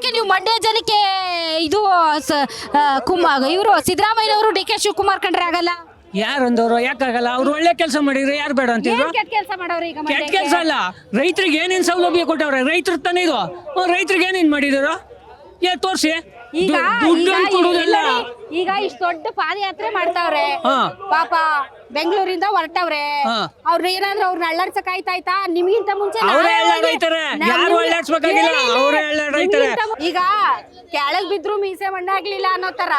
ಯಾಕೆ ನೀವು ಮಂಡ್ಯ ಜನಕ್ಕೆ ಇದು ಇವರು ಸಿದ್ದರಾಮಯ್ಯನವರು ಡಿ ಕೆ ಶಿವಕುಮಾರ್ ಕಂಡ್ರೆ ಆಗಲ್ಲ? ಯಾರಂದವ್ರು ಯಾಕಾಗಲ್ಲ? ಅವ್ರು ಒಳ್ಳೆ ಕೆಲಸ ಮಾಡಿದ್ರೆ ಯಾರು ಬೇಡ ಅಂತಿದ್ರು? ಕೆಟ್ಟ ಕೆಲಸ ಮಾಡೋರು ಈಗ ಕೆಟ್ಟ ಕೆಲಸ ಅಲ್ಲ, ರೈತರಿಗೆ ಏನೇನು ಸೌಲಭ್ಯ ಕೊಟ್ಟವ್ರೆ, ರೈತರ ತಾನೇ ಇದು. ರೈತರಿಗೆ ಏನೇನು ಮಾಡಿದ್ರು ತೋರಿಸಿ. ಈಗ ದುಡ್ಡು ಕೊಡುವುದಿಲ್ಲ. ಈಗ ಇಷ್ಟು ದೊಡ್ಡ ಪಾದಯಾತ್ರೆ ಮಾಡ್ತಾವ್ರೆ, ಪಾಪ ಬೆಂಗಳೂರಿಂದ ಹೊರಟವ್ರೆ. ಅವ್ರ ಏನಾದ್ರು ಅವ್ರನ್ನ ಅಳ್ಳಾಡ್ಸಕ್ ಆಯ್ತಾಯ್ತಾ? ನಿಮ್ಗಿಂತ ಮುಂಚೆ ಈಗ ಕೆಳಗ್ ಬಿದ್ರು ಮೀಸೆ ಮಣ್ಣಾಗ್ಲಿಲ್ಲ ಅನ್ನೋ ತರ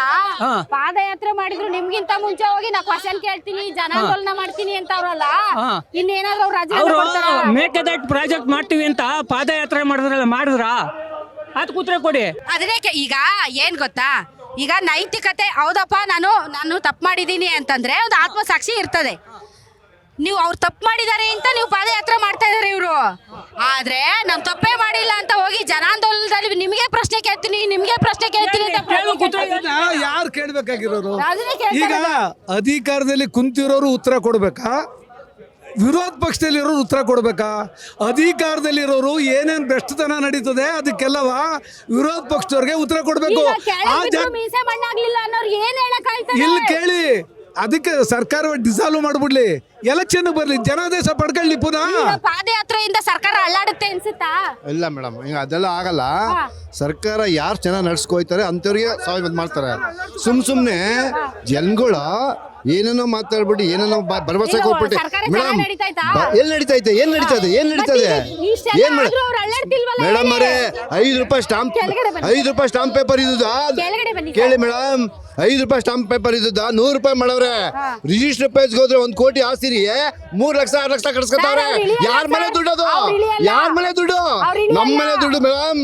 ಪಾದಯಾತ್ರೆ ಮಾಡಿದ್ರು. ನಿಮ್ಗಿಂತ ಮುಂಚೆ ಹೋಗಿ ನಾ ಕ್ವಶನ್ ಕೇಳ್ತೀನಿ, ಜನಾಂದೋಲನ ಮಾಡ್ತೀನಿ ಅಂತ ಅವ್ರಲ್ಲ, ಇನ್ನೇನಾದ್ರು ಅವ್ರ ರಾಜ್ಯ ಮೇಕೆದಾಟು ಪ್ರಾಜೆಕ್ಟ್ ಮಾಡ್ತೀವಿ ಅಂತ ಪಾದಯಾತ್ರೆ ಮಾಡಿದ್ರ ಅದು ಕೂತ್ರೆ ಕೊಡಿ. ಅದಕ್ಕೆ ಈಗ ಏನ್ ಗೊತ್ತಾ, ಈಗ ನೈತಿಕತೆ ಹೌದಪ್ಪ, ನಾನು ತಪ್ಪು ಮಾಡಿದೀನಿ ಅಂತಂದ್ರೆ ಒಂದು ಆತ್ಮಸಾಕ್ಷಿ ಇರ್ತದೆ. ನೀವು ಅವ್ರು ತಪ್ಪು ಮಾಡಿದ್ದಾರೆ ಅಂತ ನೀವು ಪಾದಯಾತ್ರೆ ಮಾಡ್ತಾ ಇದಾರೆ ಇವರು. ಆದ್ರೆ ನಮ್ ತಪ್ಪೇ ಮಾಡಿಲ್ಲ ಅಂತ ಹೋಗಿ ಜನಾಂದೋಲನದಲ್ಲಿ ನಿಮ್ಗೆ ಪ್ರಶ್ನೆ ಕೇಳ್ತೀನಿ ಅಂತ ಯಾರು ಕೇಳ್ಬೇಕಾಗಿರೋರು? ಈಗ ಅಧಿಕಾರದಲ್ಲಿ ಕುಂತಿರೋರು ಉತ್ತರ ಕೊಡ್ಬೇಕಾ? ವಿರೋಧ ಪಕ್ಷದಲ್ಲಿರೋರು ಉತ್ತರ ಕೊಡ್ಬೇಕಾ? ಅಧಿಕಾರದಲ್ಲಿರೋರು ಏನೇನ್ ಭ್ರಷ್ಟತನ ನಡೀತದೆ ಅದಕ್ಕೆಲ್ಲವ ವಿರೋಧ ಪಕ್ಷದವ್ರಿಗೆ ಉತ್ತರ ಕೊಡ್ಬೇಕು. ಇಲ್ಲಿ ಕೇಳಿ, ಅದಕ್ಕೆ ಸರ್ಕಾರ ಡಿಸಾಲ್ವ್ ಮಾಡ್ಬಿಡ್ಲಿ, ಎಲೆಕ್ಷನ್ ಬರ್ಲಿ, ಜನಾದೇಶ ಪಡ್ಕೊಳ್ಳಿ. ಪುನಃ ಪಾದಯಾತ್ರೆಯಿಂದ ಸರ್ಕಾರ ಅಲ್ಲಾಡುತ್ತೆ ಅನ್ಸುತ್ತಾ? ಇಲ್ಲ ಮೇಡಮ್, ಹಿಂಗ ಅದೆಲ್ಲ ಆಗಲ್ಲ. ಸರ್ಕಾರ ಯಾರು ಚೆನ್ನಾಗಿ ನಡ್ಸ್ಕೊಯ್ತಾರೆ ಅಂತವ್ರಿಗೆ ಸ್ವಾಗತ ಮಾಡ್ತಾರೆ. ಸುಮ್ನೆ ಜನಗಳು ಏನೇನೋ ಮಾತಾಡ್ಬಿಟ್ಟು ಏನೇನೋ ಭರವಸೆ ಕೊಟ್ಬಿಟ್ಟು ಮೇಡಮ್ ಏನ್ ನಡೀತೈತೆ ಏನ್ ಮೇಡಮ್ ಅವರೇ, 5 ರೂಪಾಯಿ ಸ್ಟಾಂಪ್ ಪೇಪರ್ ಇದ್ದುದಾ? ಕೇಳಿ ಮೇಡಮ್, 5 ರೂಪಾಯಿ ಸ್ಟಾಂಪ್ ಪೇಪರ್ ಇದ್ದುದಾ 100 ರೂಪಾಯಿ ಮಾಡವ್ರೆ. ರಿಜಿಸ್ಟರ್ ಪೇಜ್ಗೆ ಹೋದ್ರೆ 1 ಕೋಟಿ ಆಸ್ತಿ 3 ಲಕ್ಷ 6 ಲಕ್ಷ ಕಟ್ಸ್ಕೊತಾವ್ರೆ. ಯಾರ ಮನೆ ದುಡ್ಡು ಅದು? ಯಾರ ಮನೆ ದುಡ್ಡು? ನಮ್ಮ ಮನೆ ದುಡ್ಡು ಮೇಡಮ್.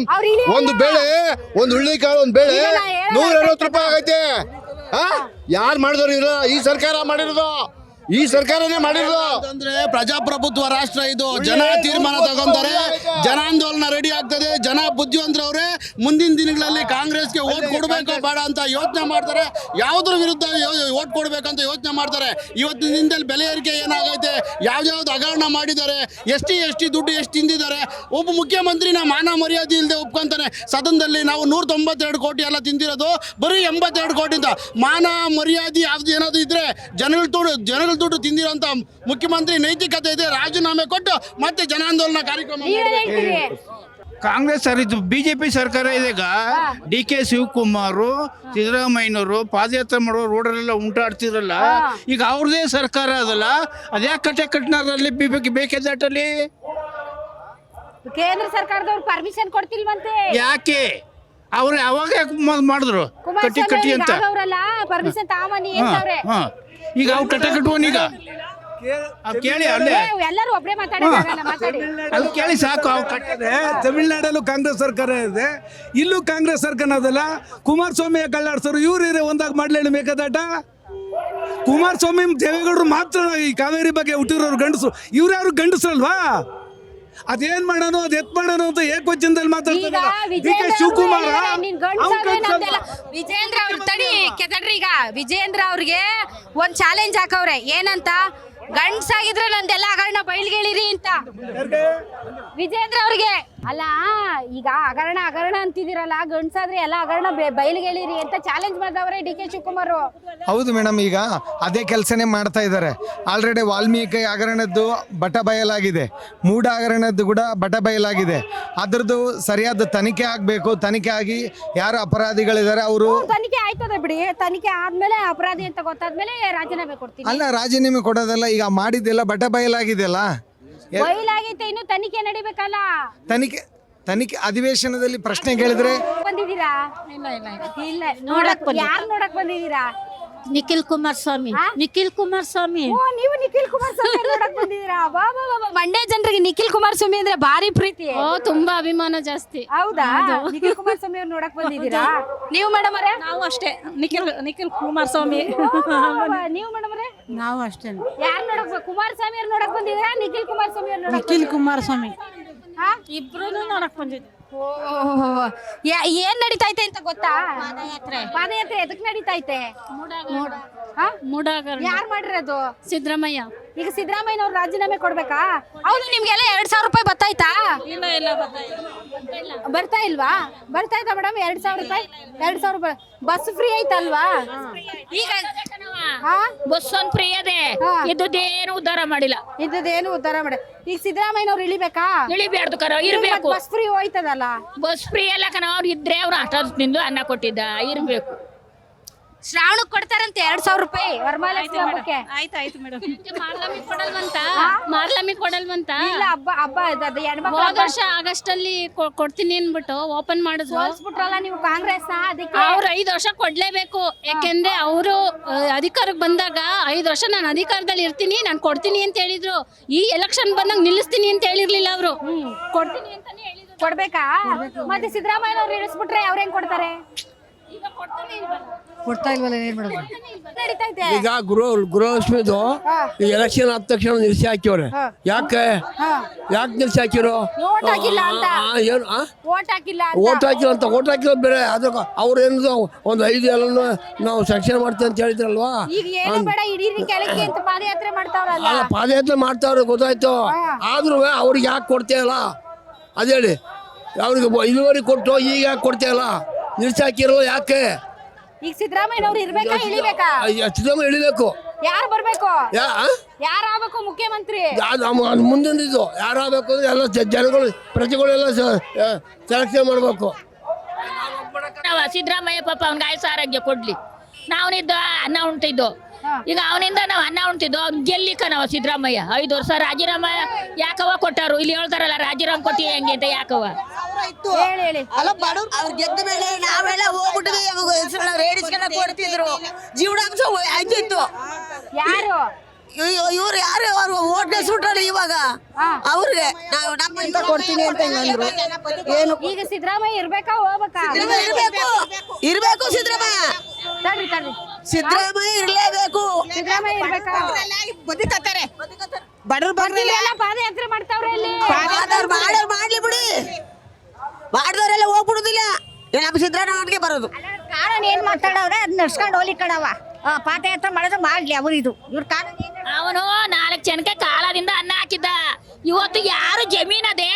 ಒಂದು ಬೇಳೆ, ಒಂದು ಹುಳ್ಳಿಕಾಳು, ಒಂದು ಬೇಳೆ 160 ರೂಪಾಯಿ ಆಗೈತೆ. ಯಾರು ಮಾಡಿದವ್ರು ಇರೋ? ಈ ಸರ್ಕಾರ ಮಾಡಿರೋದು, ಈ ಸರ್ಕಾರನೇ ಮಾಡಿರೋದು. ಅಂದ್ರೆ ಪ್ರಜಾಪ್ರಭುತ್ವ ರಾಷ್ಟ್ರ ಇದು. ಜನ ತೀರ್ಮಾನ ತಗೊಂತಾರೆ, ಜನಾಂದೋಲನ ರೆಡಿ ಆಗ್ತದೆ. ಜನ ಬುದ್ಧಿವಂತರವ್ರೆ, ಮುಂದಿನ ದಿನಗಳಲ್ಲಿ ಕಾಂಗ್ರೆಸ್ಗೆ ಓಟ್ ಕೊಡಬೇಕು ಬೇಡ ಅಂತ ಯೋಚನೆ ಮಾಡ್ತಾರೆ. ಯಾವುದ್ರ ವಿರುದ್ಧ ಓಟ್ ಕೊಡ್ಬೇಕಂತ ಯೋಚನೆ ಮಾಡ್ತಾರೆ. ಇವತ್ತಿನ ದಿನದಲ್ಲಿ ಬೆಲೆ ಏರಿಕೆ ಏನಾಗೈತೆ, ಯಾವ್ಯಾವ್ದು ಹಗರಣ ಮಾಡಿದ್ದಾರೆ, ಎಷ್ಟಿ ದುಡ್ಡು ಎಷ್ಟು ತಿಂದಿದ್ದಾರೆ. ಒಬ್ಬ ಮುಖ್ಯಮಂತ್ರಿನ ಮಾನ ಮರ್ಯಾದೆ ಇಲ್ಲದೆ ಒಪ್ಕೊಂತಾನೆ. ಸದನದಲ್ಲಿ ನಾವು 192 ಕೋಟಿ ಎಲ್ಲ ತಿಂದಿರೋದು ಬರೀ 82 ಕೋಟಿಂದ. ಮಾನ ಮರ್ಯಾದೆ ಯಾವ್ದು ಏನಾದ್ರು ಇದ್ರೆ ಜನಗಳ ದುಡ್ಡು ತಿಂದಿರೋಂತ ಮುಖ್ಯಮಂತ್ರಿ ನೈತಿಕತೆ ಇದೆ, ರಾಜೀನಾಮೆ ಕೊಟ್ಟು ಮತ್ತೆ ಜನಾಂದೋಲನ ಕಾರ್ಯಕ್ರಮ. ಕಾಂಗ್ರೆಸ್ ಇದು ಬಿಜೆಪಿ ಸರ್ಕಾರ ಇದೀಗ. ಡಿ ಕೆ ಶಿವಕುಮಾರ್, ಸಿದ್ದರಾಮಯ್ಯನವರು ಪಾದಯಾತ್ರೆ ಮಾಡೋ ರೋಡಲ್ಲೆಲ್ಲ ಉಂಟಾಡ್ತಿರಲ್ಲ, ಈಗ ಅವ್ರದೇ ಸರ್ಕಾರ ಅದಲ್ಲ, ಅದ್ಯಾಕೆ ಕಟ್ನಾರಲ್ಲಿ ಬೇಕೆದಾಟಲ್ಲಿ ಕೇಂದ್ರ ಸರ್ಕಾರದವ್ರು ಪರ್ಮಿಷನ್ ಕೊಡ್ತಿಲ್ವಂತೆ. ಯಾಕೆ ಅವ್ರು ಅವಾಗ ಮಾಡಿದ್ರು ಕಟ್ಟಿ ಅಂತ ಪರ್ಮಿಷನ್ ತಾಮನಿ. ಈಗ ಅವ್ರು ಕಟ್ಟುವನೀಗ ಕೇಳಿ ಅಲ್ಲೇ ಎಲ್ಲರೂ ಒಬ್ಬರೇ ಮಾತಾಡಿ ಅಲ್ಲಿ ಕೇಳಿ ಸಾಕು. ತಮಿಳ್ನಾಡಲ್ಲೂ ಕಾಂಗ್ರೆಸ್ ಸರ್ಕಾರ ಇದೆ, ಇಲ್ಲೂ ಕಾಂಗ್ರೆಸ್ ಸರ್ಕಾರ ಅದಲ್ಲ. ಕುಮಾರಸ್ವಾಮಿ ಕಳ್ಳಾಡ್ಸೋರು ಇವ್ರು ಒಂದಾಗ ಮಾಡ್ಲೇಳಿ ಮೇಕದಾಟ. ಕುಮಾರಸ್ವಾಮಿ ದೇವೇಗೌಡರು ಮಾತ್ರ ಈ ಕಾವೇರಿ ಬಗ್ಗೆ ಹುಟ್ಟಿರೋರು ಗಂಡಸರು, ಇವ್ರು ಯಾರು ಗಂಡಸರಲ್ವಾ? ಅದೇನ್ ಮಾಡೋಣ ಅದ್ ಎತ್ ಮಾಡೋಣ ಅಂತ ಏಕವಚನದಲ್ಲಿ ಮಾತಾಡ್ತಾರೆ. ಶಿವಕುಮಾರ ವಿಜೇಂದ್ರ ಅವ್ರ ತಡ್ರಿ. ಈಗ ವಿಜೇಂದ್ರ ಅವ್ರಿಗೆ ಒಂದ್ ಚಾಲೆಂಜ್ ಹಾಕವ್ರೆ, ಏನಂತ? ಗಂಡ್ಸಾಗಿದ್ರೆ ನಂದೆಲ್ಲ ಹಗರಣ ಬಯಲ್ಗೆಳಿರಿ ಅಂತ ವಿಜೇಂದ್ರ ಅವ್ರಿಗೆ. ಅಲ್ಲ, ಈಗ ಹಗರಣ ಅಂತಿದಿರಲ್ಲ, ಗಂಡ್ಸಾದ್ರೆ ಎಲ್ಲ ಹಗರಣ ಬಯಲ್ಗೆಳಿರಿ ಅಂತ ಚಾಲೆಂಜ್ ಮಾಡಿದವ್ರೆ ಡಿ ಕೆ ಶಿವಕುಮಾರ್. ಹೌದು ಮೇಡಮ್, ಈಗ ಅದೇ ಕೆಲಸನೇ ಮಾಡ್ತಾ ಇದ್ದಾರೆ. ಆಲ್ರೆಡಿ ವಾಲ್ಮೀಕಿ ಹಗರಣದ್ದು ಬಟ ಬಯಲಾಗಿದೆ, ಮೂಢ ಹಗರಣದ್ದು ಕೂಡ ಬಟ ಬಯಲಾಗಿದೆ. ಅದ್ರದ್ದು ಸರಿಯಾದ ತನಿಖೆ ಆಗಬೇಕು. ತನಿಖೆ ಆಗಿ ಯಾರು ಅಪರಾಧಿಗಳಿದ್ದಾರೆ ಅವರು ತನಿಖೆ ಆಯ್ತದೆ ಬಿಡಿ. ತನಿಖೆ ಆದ್ಮೇಲೆ ಅಪರಾಧಿ ಅಂತ ಗೊತ್ತಾದ್ಮೇಲೆ ರಾಜೀನಾಮೆ ಕೊಡ್ತೀನಿ. ಅಲ್ಲ, ರಾಜೀನಾಮೆ ಕೊಡೋದಲ್ಲ, ಈಗ ಮಾಡಿದ್ದೆಲ್ಲ ಬಟ ಬಯಲಾಗಿದೆಯಲ್ಲ, ಬಯಲಾಗೈತೆ, ಇನ್ನು ತನಿಖೆ ನಡಿಬೇಕಲ್ಲ. ತನಿಖೆ ಅಧಿವೇಶನದಲ್ಲಿ ಪ್ರಶ್ನೆ ಕೇಳಿದ್ರೆ ಬಂದಿದ್ದೀರಾ? ಇಲ್ಲ ನೋಡಕ್ ಯಾರು ನೋಡಕ್ ಬಂದಿದ್ದೀರಾ? ನಿಖಿಲ್ ಕುಮಾರಸ್ವಾಮಿ. ನೀವು ನಿಖಿಲ್ ಕುಮಾರಸ್ವಾಮಿ ನೋಡಕ್ ಬಂದಿದ್ದೀರಾ? ಮಂಡ್ಯ ಜನರಿಗೆ ನಿಖಿಲ್ ಕುಮಾರಸ್ವಾಮಿ ಅಂದ್ರೆ ಭಾರಿ ಪ್ರೀತಿ, ತುಂಬಾ ಅಭಿಮಾನ ಜಾಸ್ತಿ. ಹೌದಾ? ನಿಖಿಲ್ ಕುಮಾರಸ್ವಾಮಿ ಅವ್ರು ನೋಡಕ್ ಬಂದಿದ್ದೀರಾ? ನೀವು ಮೇಡಮ್ ಅವರೇ? ನಾವು ಅಷ್ಟೇ, ನಿಖಿಲ್ ಕುಮಾರಸ್ವಾಮಿ. ನೀವು ಮೇಡಮ್ ಅವರೇ? ನಾವು ಅಷ್ಟೇ. ಯಾರು ನೋಡಕ್? ಕುಮಾರಸ್ವಾಮಿ ಅವ್ರು ನೋಡಕ್ ಬಂದಿದ್ದೀರಾ? ನಿಖಿಲ್ ಕುಮಾರಸ್ವಾಮಿ ಅವ್ರು ನೋಡಕ್? ನಿಖಿಲ್ ಕುಮಾರಸ್ವಾಮಿ ಇಬ್ರು ನೋಡಕ್ ಬಂದಿದ್ವಿ. ಏನ್ ನಡೀತೈತೆ ಅಂತ ಗೊತ್ತಾ? ಪಾದಯಾತ್ರೆ ಎದಕ್ ನಡೀತೈತೆ? ಯಾರು ಮಾಡಿರೋದು? ಸಿದ್ದರಾಮಯ್ಯ. ಈಗ ಸಿದ್ದರಾಮಯ್ಯ ಅವ್ರು ರಾಜೀನಾಮೆ ಕೊಡ್ಬೇಕಾ? ಹೌದು, ನಿಮ್ಗೆಲ್ಲ 2,000 ರೂಪಾಯಿ ಬತ್ತಾಯ್ತಾ? ಇಲ್ಲ ಬರ್ತಾ ಇಲ್ವಾ? ಬರ್ತಾ ಇದ್ದ ಮೇಡಮ್ 2,000 ರೂಪಾಯಿ 2,000 ರೂಪಾಯಿ ಬಸ್ ಫ್ರೀ ಐತಲ್ವಾ? ಈಗ ಬಸ್ ಒಂದ್ ಫ್ರೀ ಅದೇ, ಇದ್ದೇನು ಉದ್ಧಾರ ಮಾಡಿಲ್ಲ. ಇದ್ದೇನು ಉದ್ಧಾರ ಮಾಡಿ. ಈಗ ಸಿದ್ದರಾಮಯ್ಯನವ್ರು ಇಳಿಬೇಕಾ? ಇಳಿಬ್ಯಾರ್ದು ಕರ, ಇರ್ಬೇಕು. ಬಸ್ ಫ್ರೀ ಹೋಯ್ತದಲ್ಲ. ಬಸ್ ಫ್ರೀ ಎಲ್ಲ ಕಣ, ಅವ್ರು ಇದ್ರೆ ಅವ್ರು ಅಷ್ಟೊಂದು ಅನ್ನ ಕೊಟ್ಟಿದ್ದ, ಇರ್ಬೇಕು. ಶ್ರಾವಣಕ್ ಕೊಡ್ತಾರಂತೆ 2,000 ರೂಪಾಯಿ ವರಮಹಾಲಕ್ಷ್ಮಿ ಹಬ್ಬಕ್ಕೆ. ಆಯ್ತಾಯ್ತು ಮೇಡಮ್. ಮಾರ್ಲಮಿ ಕೊಡಲ್ವಂತ. ಇಲ್ಲ ಹಬ್ಬ ಅದು ಹೆಣ್ಮಕ್ಳು ಹೋದ ವರ್ಷ ಆಗಸ್ಟ್ ಅಲ್ಲಿ ಕೊಡ್ತೀನಿ ಅನ್ಬಿಟ್ಟು ಓಪನ್ ಮಾಡಿದ್ರು. ಸೋಲ್ಸ್ಬಿಟ್ರಲ್ಲ ನೀವು ಕಾಂಗ್ರೆಸ್, ಅದಕ್ಕೆ ಅವ್ರು 5 ವರ್ಷ ಕೊಡ್ಲೇಬೇಕು. ಯಾಕೆಂದ್ರೆ ಅವರು ಅಧಿಕಾರಕ್ಕೆ ಬಂದಾಗ 5 ವರ್ಷ ನಾನು ಅಧಿಕಾರದಲ್ಲಿ ಇರ್ತೀನಿ, ನಾನು ಕೊಡ್ತೀನಿ ಅಂತ ಹೇಳಿದ್ರು. ಈ ಎಲೆಕ್ಷನ್ ಬಂದಾಗ ನಿಲ್ಲಿಸ್ತೀನಿ ಅಂತ ಹೇಳಿರ್ಲಿಲ್ಲ ಅವರು. ಕೊಡ್ತೀನಿ ಅಂತಾನೆ ಹೇಳಿದ್ರು. ಕೊಡ್ಬೇಕಾ? ಮತ್ತೆ ಸಿದ್ದರಾಮಯ್ಯನವ್ರು ಇಳಿಸ್ಬಿಟ್ರೆ ಅವ್ರ ಹೆಂಗ್ ಕೊಡ್ತಾರೆ? ಈಗ ಕೊಡ್ತಾನೆ ಇಲ್ವಲ್ಲ. ಕೊಡ್ತಾ ಇಲ್ವಲ್ಲ, ಏನ್ ಮಾಡೋದು? ನಡೀತಾ ಇದೆ. ಈಗ ಗೃಹಲಕ್ಷ್ಮಿದು ಈ ಎಲೆಕ್ಷನ್ ಆದ ತಕ್ಷಣ ನಿಲ್ಸಿ ಹಾಕಿವ್ರೆ. ಯಾಕೆ ನಿಲ್ಸಿ ಹಾಕಿರೋ? ಓಟ್ ಹಾಕಿಲ್ಲ ಅಂತ. ಏನು ಓಟ್ ಹಾಕಿಲ್ಲ ಓಟ್ ಹಾಕಿಲ್ಲ ಅಂತ. ಓಟ್ ಹಾಕಿಲ್ಲ ಬೇರೆ, ಅದಕ್ಕೆ ಅವ್ರು ಏನು ಒಂದು 5 ಎಲ್ಲ ನಾವು ಸೆಕ್ಷನ್ ಮಾಡ್ತೀವಿ ಅಂತ ಹೇಳಿದ್ರಲ್ವಾ. ಈಗ ಏನು ಬೇಡ, ಇಡೀ ಕೆಳಕ್ಕೆ ಅಂತ ಪಾದಯಾತ್ರೆ ಮಾಡ್ತಾವ್ರಲ್ಲ. ಅಲ್ಲ, ಪಾದಯಾತ್ರೆ ಮಾಡ್ತಾವ್ರೆ ಗೊತ್ತಾಯ್ತು. ಆದ್ರೂ ಅವ್ರಿಗೆ ಯಾಕೆ ಕೊಡ್ತೇಯಲ್ಲ ಅದೇಳಿ. ಅವ್ರಿಗೆ ಇಳುವರಿ ಕೊಟ್ಟು ಈಗ ಯಾಕೆ ಕೊಡ್ತೇಯಲ್ಲ? ನಿಲ್ಸಿ ಹಾಕಿರೋ ಯಾಕೆ? ಈಗ ಸಿದ್ದರಾಮಯ್ಯನವ್ರು ಇರ್ಬೇಕಾ ಇಳಿಬೇಕಾ? ಸಿದ್ದರಾಮಯ್ಯ ಇಳಿಬೇಕು. ಯಾರು ಬರ್ಬೇಕು? ಯಾರಾಗಬೇಕು ಮುಖ್ಯಮಂತ್ರಿ? ಮುಂದಿನ ಯಾರಾಗಬೇಕು ಅಂದ್ರೆ ಎಲ್ಲ ಜನಗಳು ಪ್ರಜೆಗಳೆಲ್ಲ ಸೆಲೆಕ್ಷನ್ ಮಾಡ್ಬೇಕು. ಸಿದ್ದರಾಮಯ್ಯ ಪಾಪ ಅವ್ನಿಗೆ ಆಯುಷ ಆರೋಗ್ಯ ಕೊಡ್ಲಿ. ನಾವನಿದ್ದ ಅನ್ನ ಉಣ್ತಿದ್ದು, ಈಗ ಅವನಿಂದ ನಾವು ಅನ್ನ ಉಣ್ತಿದ್ದು. ಅವ್ನು ಗೆಲ್ಲಿಕ ನಾವು ಸಿದ್ದರಾಮಯ್ಯ 5 ವರ್ಷ ರಾಜೀನಾಮ ಯಾಕವ ಕೊಟ್ಟಾರು? ಇಲ್ಲಿ ಹೇಳ್ತಾರಲ್ಲ ರಾಜೀನಾಮ ಕೊಟ್ಟಿ ಹೆಂಗೆ ಅಂತ. ಯಾಕವ ಹೇಳಿ ಅಲ್ಲ ಬಡವ್ರು ಅವ್ರು ಗೆದ್ದ ಮೇಲೆ ನಾವೆಲ್ಲ ಹೋಗ್ಬಿಟ್ವಿ, ರೇಡಿಸ್ಗೆಲ್ಲ ಕೊಡ್ತಿದ್ರು, ಜೀವನಾಂಶ ಆಯ್ತಿತ್ತು. ಯಾರು ಇವ್ರು ಯಾರು ಅವ್ರು ಓಟ್ ಸುಟ್ರಲ್ಲ ಇವಾಗ ಅವ್ರಿಗೆ ನಾವು ನಮ್ಮಿಂದ ಕೊಡ್ತೀನಿ ಅಂತ ಅಂದ್ರು. ಏನು ಈಗ ಸಿದ್ದರಾಮಯ್ಯ ಇರ್ಬೇಕಾ ಹೋಗ್ಬೇಕಾ? ಇರ್ಬೇಕು ಸಿದ್ದರಾಮಯ್ಯ. ಸಿದ್ದರಾಮಯ್ಯ ಇರ್ಲೇಬೇಕು. ಸಿದ್ದರಾಮಯ್ಯ ಇರ್ಬೇಕಾ? ಬದುಕತ್ತಾರೆ ಬಡವ್ರು ಬರ್ಲಿಲ್ಲ, ಪಾದಯಾತ್ರೆ ಮಾಡ್ತಾವ್ರೆ ಇಲ್ಲಿ. ಮಾಡೋರು ಮಾಡ್ಲಿ ಬಿಡಿ, ಮಾಡಿದವರೆಲ್ಲ ಹೋಗ್ಬಿಡುದಿಲ್ಲ. ನಮ್ಮ ಸಿದ್ದರಾಮಯ್ಯಗೆ ಬರೋದು. ಕಾರಣ ಏನ್ ಮಾತಾಡವ್ರೆ ಅದ್ ನಡ್ಸ್ಕೊಂಡು ಹೋಗ್ಲಿ ಕಣವ. ಪಾದಯಾತ್ರೆ ಮಾಡಿದ್ರೆ ಮಾಡ್ಲಿ ಅವ್ರು. ಇವ್ರ ಕಾರಣ ಅವನು 4 ಜನಕ್ಕೆ ಕಾಲದಿಂದ ಅನ್ನ ಹಾಕಿದ್ದ. ಇವತ್ತು ಯಾರು ಜಮೀನದೆ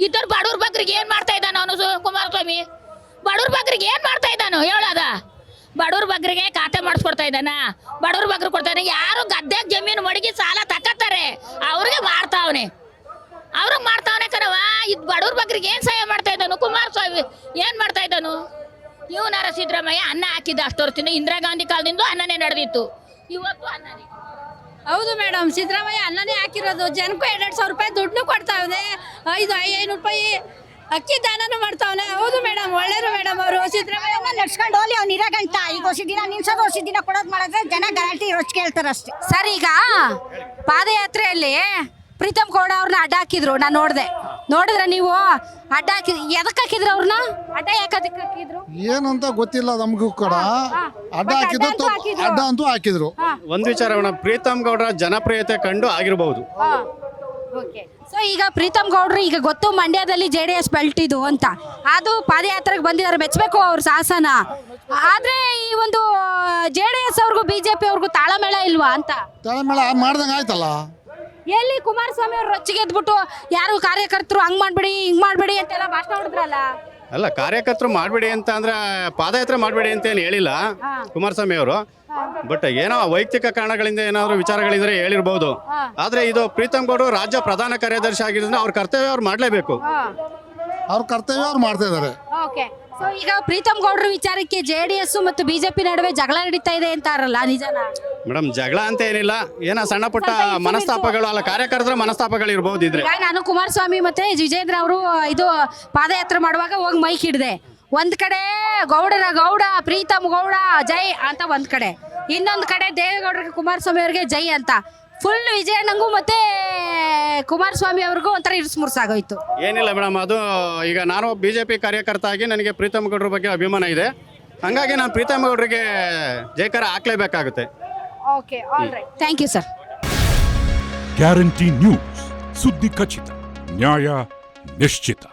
ಇದ್ದವ್ರು ಬಡವ್ರ ಬಗ್ರಿಗೆ ಏನ್ ಮಾಡ್ತಾ ಇದ್ದಾನ ಅವನು ಕುಮಾರಸ್ವಾಮಿ? ಬಡವ್ರ ಬಗ್ರಿಗೆ ಏನ್ ಮಾಡ್ತಾ ಇದ್ದಾನು ಹೇಳೋದ? ಬಡವ್ರ ಬಗ್ರಿಗೆ ಖಾತೆ ಮಾಡಿಸ್ಕೊಡ್ತಾ ಇದ್ದಾನ, ಬಡವ್ರ ಬಗ್ರಿಗೆ ಕೊಡ್ತಾನೆ. ಯಾರು ಗದ್ದೆ ಜಮೀನು ಮಡಗಿ ಸಾಲ ತಕ್ಕತ್ತಾರೆ ಅವ್ರಿಗೆ ಮಾಡ್ತಾವನೆ, ಅವ್ರಿಗೆ ಮಾಡ್ತಾವನೆ ಕಣವ. ಇದು ಬಡವ್ರ ಬಗ್ರಿಗೆ ಏನ್ ಸಹಾಯ ಮಾಡ್ತಾ ಇದ್ದಾನು ಕುಮಾರಸ್ವಾಮಿ? ಏನ್ ಮಾಡ್ತಾ ಇದ್ದಾನು? ಇವನಾರ ಸಿದ್ದರಾಮಯ್ಯ ಅನ್ನ ಹಾಕಿದ್ದ ಅಷ್ಟು ವರ್ಷದಿಂದ. ಇಂದಿರಾ ಗಾಂಧಿ ಕಾಲದಿಂದ ಅನ್ನನೇ ನಡೆದಿತ್ತು, ಇವತ್ತು ಅನ್ನನೇ. ಹೌದು ಮೇಡಮ್, ಸಿದ್ದರಾಮಯ್ಯ ಅನ್ನನೇ ಹಾಕಿರೋದು. ಜನಕ್ಕೂ 2,000 ರೂಪಾಯಿ ದುಡ್ಡು ಕೊಡ್ತಾವ್ನೆ, 500 ರೂಪಾಯಿ ಅಕ್ಕಿ ದಾನನು ಮಾಡ್ತಾವನೆ. ಹೌದು ಮೇಡಮ್, ಒಳ್ಳೇರು ಮೇಡಮ್ ಅವರು. ಸಿದ್ದರಾಮಯ್ಯ ನಡ್ಸ್ಕೊಂಡು ಹೋಗ್ಲಿ, ಅವ್ನು ಇರಗಂಟ. ಈಗ ಹೊಸ ದಿನ ನಿಲ್ಸೋದು, ಹೊಸ ದಿನ ಕೊಡೋದು ಮಾಡಿದ್ರೆ ಜನ ಗ್ಯಾರಂಟಿ ರೊಚ್ಚ ಕೇಳ್ತಾರೆ ಅಷ್ಟೇ. ಸರ್, ಈಗ ಪಾದಯಾತ್ರೆಯಲ್ಲಿ ಪ್ರೀತಮ್ ಗೌಡ ಅವ್ರನ್ನ ಅಡ್ಡ ಹಾಕಿದ್ರು. ನಾನು ನೋಡಿದ್ರೆ ನೀವು ಅಡ್ಡ ಹಾಕಿದ್ರು. ಎದಕ್ಕೆ ಹಾಕಿದ್ರು ಅವ್ರನ್ನ? ಅಡ್ಡ ಯಾಕೆ ಹಾಕಿದ್ರು ಏನಂತ ಗೊತ್ತಿಲ್ಲ ನಮಗೂ ಕೂಡ. ಅಡ್ಡ ಹಾಕಿದ್ರು, ಅಡ್ಡ ಅಂತೂ ಹಾಕಿದ್ರು. ಒಂದು ವಿಚಾರ ಮೇಡಮ್, ಪ್ರೀತಮ್ ಗೌಡರ ಜನಪ್ರಿಯತೆ ಕಂಡು ಆಗಿರಬಹುದು. ಸೊ ಈಗ ಪ್ರೀತಮ್ ಗೌಡ್ರು ಈಗ ಗೊತ್ತು ಮಂಡ್ಯದಲ್ಲಿ JDS ಬೆಲ್ಟ್ ಇದು ಅಂತ, ಅದು ಪಾದಯಾತ್ರೆಗೆ ಬಂದಿದ್ದಾರೆ, ಮೆಚ್ಚಬೇಕು ಅವ್ರ ಸಾಹಸನ. ಆದ್ರೆ ಈ ಒಂದು JDS ಅವ್ರಿಗೂ BJP ಅವ್ರಿಗೂ ತಾಳಮೇಳ ಇಲ್ವಾ ಅಂತ? ತಾಳಮೇಳ ಮಾಡ್ದಂಗೆ ಆಯ್ತಲ್ಲ. ಎಲ್ಲಿ ಕುಮಾರಸ್ವಾಮಿ ಅವ್ರು ರೊಚ್ಚಿಗೆ ಎದ್ಬಿಟ್ಟು ಯಾರು ಕಾರ್ಯಕರ್ತರು ಹಂಗ್ ಮಾಡ್ಬೇಡಿ ಹಿಂಗ್ ಮಾಡ್ಬೇಡಿ ಅಂತೆಲ್ಲ ಭಾಷಣ ಹೊಡೆದ್ರಲ್ಲ. ಅಲ್ಲ, ಕಾರ್ಯಕರ್ತರು ಮಾಡಬೇಡಿ ಅಂತ ಅಂದ್ರೆ ಪಾದಯಾತ್ರೆ ಮಾಡಬೇಡಿ ಅಂತ ಏನು ಹೇಳಿಲ್ಲ ಕುಮಾರಸ್ವಾಮಿ ಅವರು. ಬಟ್ ಏನೋ ವೈಯಕ್ತಿಕ ಕಾರಣಗಳಿಂದ ಏನಾದ್ರು ವಿಚಾರಗಳಿದ್ರೆ ಹೇಳಿರ್ಬೋದು. ಆದ್ರೆ ಇದು ಪ್ರೀತಮ್ ಗೌಡರು ರಾಜ್ಯ ಪ್ರಧಾನ ಕಾರ್ಯದರ್ಶಿ ಆಗಿರೋದ್ರಿಂದ ಅವ್ರ ಕರ್ತವ್ಯ ಅವ್ರು ಮಾಡಲೇಬೇಕು. ಅವ್ರ ಕರ್ತವ್ಯ ಅವ್ರು ಮಾಡ್ತಾ ಇದಾರೆ. ಓಕೆ, ಸೊ ಈಗ ಪ್ರೀತಮ್ ಗೌಡ್ರ ವಿಚಾರಕ್ಕೆ JDS ಮತ್ತು BJP ನಡುವೆ ಜಗಳ ನಡೀತಾ ಇದೆ ಅಂತಾರಲ್ಲ, ನಿಜನಾ? ಮೇಡಮ್, ಜಗಳ ಅಂತ ಏನಿಲ್ಲ, ಏನೋ ಸಣ್ಣ ಪುಟ್ಟ ಮನಸ್ತಾಪಗಳು, ಅಲ್ಲ ಕಾರ್ಯಕರ್ತರ ಮನಸ್ತಾಪಗಳು ಇರ್ಬೋದು. ಇದ್ರೆ ನಾನು ಕುಮಾರಸ್ವಾಮಿ ಮತ್ತೆ ವಿಜೇಂದ್ರ ಅವರು ಇದು ಪಾದಯಾತ್ರೆ ಮಾಡುವಾಗ ಹೋಗಿ ಮೈಕ್ ಹಿಡ್ದೆ. ಒಂದ್ ಕಡೆ ಗೌಡ ಪ್ರೀತಮ್ ಗೌಡ ಜೈ ಅಂತ ಒಂದ್ ಕಡೆ, ಇನ್ನೊಂದ್ ಕಡೆ ದೇವೇಗೌಡರಿಗೆ ಕುಮಾರಸ್ವಾಮಿ ಅವ್ರಿಗೆ ಜೈ ಅಂತ. ಫುಲ್ ವಿಜಯಣ್ಣಂಗೂ ಮತ್ತೆ ಕುಮಾರಸ್ವಾಮಿ ಅವ್ರಿಗೂ ಒಂಥರ ಇರಿಸ್ಮುರ್ಸಾಗೋಯ್ತು. ಏನಿಲ್ಲ ಮೇಡಮ್, ಅದು ಈಗ ನಾನು BJP ಕಾರ್ಯಕರ್ತ ಆಗಿ ನನಗೆ ಪ್ರೀತಮ್ ಗೌಡ್ರ ಬಗ್ಗೆ ಅಭಿಮಾನ ಇದೆ. ಹಂಗಾಗಿ ನಾನು ಪ್ರೀತಮ್ ಗೌಡ್ರಿಗೆ ಜಯಕಾರ ಹಾಕ್ಲೇಬೇಕಾಗುತ್ತೆ. Okay, all right, thank you sir. Guarantee news, ಸುದ್ದಿ ಖಚಿತ, ನ್ಯಾಯ ನಿಶ್ಚಿತ.